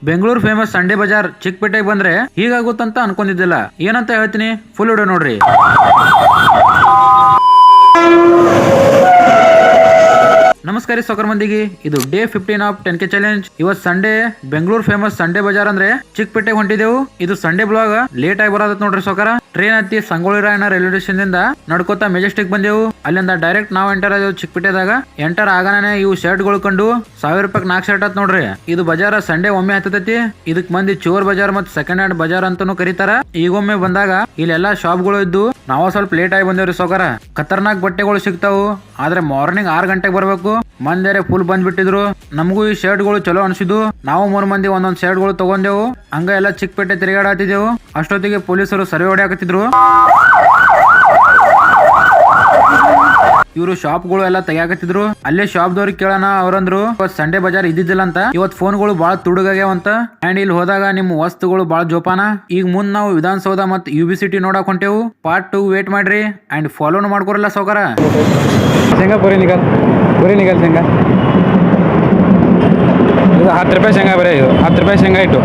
Bengaluru famous Sunday Bazaar ಚಿಕ್ಕಪೇಟೆಗೆ ಬಂದ್ರೆ ಹೀಗಾಗುತ್ತಂತ ಅನ್ಕೊಂಡಿದ್ದಿಲ್ಲ. ಏನಂತ ಹೇಳ್ತೀನಿ, ಫುಲ್ ವಿಡಿಯೋ ನೋಡ್ರಿ. ನಮಸ್ಕಾರ ಸೌಕರ್ ಮಂದಿಗೆ, ಇದು ಡೇ 15 ಆಫ್ 10K ಚಾಲೆಂಜ್. ಇವತ್ತು Sunday Bengaluru famous Sunday Bazaar ಅಂದ್ರೆ ಚಿಕ್ಕಪೇಟೆಗೆ ಹೊಂಟಿದೆವು. ಇದು ಸಂಡೇ ಬ್ಲಾಗ್ ಲೇಟ್ ಆಗಿ ಬರೋದತ್ ನೋಡ್ರಿ ಸೌಕರ. ಟ್ರೈನ್ ಹತ್ತಿ ಸಂಗೊಳ್ಳಿ ರಾಯಣ್ಣ ರೈಲ್ವೆ ಸ್ಟೇಷನ್ ದಿಂದ ನಡ್ಕೋತಾ ಮೆಜೆಸ್ಟಿಕ್ ಬಂದೆವು. ಅಲ್ಲಿಂದ ಡೈರೆಕ್ಟ್ ನಾವು ಎಂಟರ್ ಆದೆವು ಚಿಕ್ಕಪೇಟೆದಾಗ. ಎಂಟರ್ ಆಗಾನೇ ಇವು ಶರ್ಟ್ ಗಳು ಕಂಡು 1000 ರೂಪಾಯಿ 4 ಶರ್ಟ್ ಆತ್ ನೋಡ್ರಿ. ಇದು ಬಜಾರ ಸಂಡೇ ಒಮ್ಮೆ ಹತ್ತತೈತಿ. ಇದಕ್ ಮಂದಿ ಚೋರ್ ಬಜಾರ್ ಮತ್ತು ಸೆಕೆಂಡ್ ಹ್ಯಾಂಡ್ ಬಜಾರ್ ಅಂತಾನು ಕರೀತಾರ. ಈಗೊಮ್ಮೆ ಬಂದಾಗ ಇಲ್ಲೆಲ್ಲಾ ಶಾಪ್ ಗಳು ಇದ್ದು ನಾವು ಸ್ವಲ್ಪ ಲೇಟ್ ಆಗಿ ಬಂದೇವ್ರಿ ಸೌಕರ. ಖತರ್ನಾಕ್ ಬಟ್ಟೆಗಳು ಸಿಗ್ತಾವು, ಆದ್ರೆ ಮಾರ್ನಿಂಗ್ 6 ಗಂಟೆಗೆ ಬರ್ಬೇಕು. ಮಂದಿರೆ ಫುಲ್ ಬಂದ್ಬಿಟ್ಟಿದ್ರು. ನಮಗೂ ಈ ಶರ್ಟ್ ಗಳು ಚಲೋ ಅನ್ಸಿದ್ವು. ನಾವು 3 ಮಂದಿ ಒಂದೊಂದ್ ಶರ್ಟ್ ಗಳು ತಗೊಂಡೆವು. ಹಂಗ ಎಲ್ಲ ಚಿಕ್ಕಪೇಟೆ ತಿರುಗಾಡತ್ತಿದ್ದೆವು. ಅಷ್ಟೊತ್ತಿಗೆ ಪೊಲೀಸರು ಸರ್ವೆ ಹೊಡೆಯಾಕತ್ತಿದ್ರು. ಇವರು ಶಾಪ್ ಗಳು ಎಲ್ಲ ತೆಗಿಯಾಕತ್ತಿದ್ರು. ಅಲ್ಲೇ ಶಾಪ್ ದವ್ರಿಗೆ ಕೇಳೋಣ, ಅವ್ರಂದ್ರು ಸಂಡೇ ಬಜಾರ್ ಇದ್ದಿದ್ದಿಲ್ಲ ಅಂತ, ಇವತ್ ಫೋನ್ ಗಳು ಬಾಳ ತುಡುಗಾಗ್ಯಾವಂತ. ಅಂಡ್ ಇಲ್ಲಿ ಹೋದಾಗ ನಿಮ್ ವಸ್ತುಗಳು ಬಾಳ ಜೋಪಾನ. ಈಗ ಮುಂದ್ ನಾವು ವಿಧಾನಸೌಧ ಮತ್ತು UB-ಸಿಟಿ ನೋಡಕ್ ಹೊಂಟೇವು. ಪಾರ್ಟ್ 2 ವೇಟ್ ಮಾಡ್ರಿ ಅಂಡ್ ಫಾಲೋನು ಮಾಡ್ಕೊರಲ್ಲ ಸೌಕರ. ಶೇಂಗಾ ಪುರಿ ನಿಗಲ್ ಶೇಂಗಾ ಇದು 10 ರೂಪಾಯಿ ಶೇಂಗಾ ಬರೀ. ಇದು 10 ರೂಪಾಯಿ ಶೇಂಗಾ ಇಟ್ಟು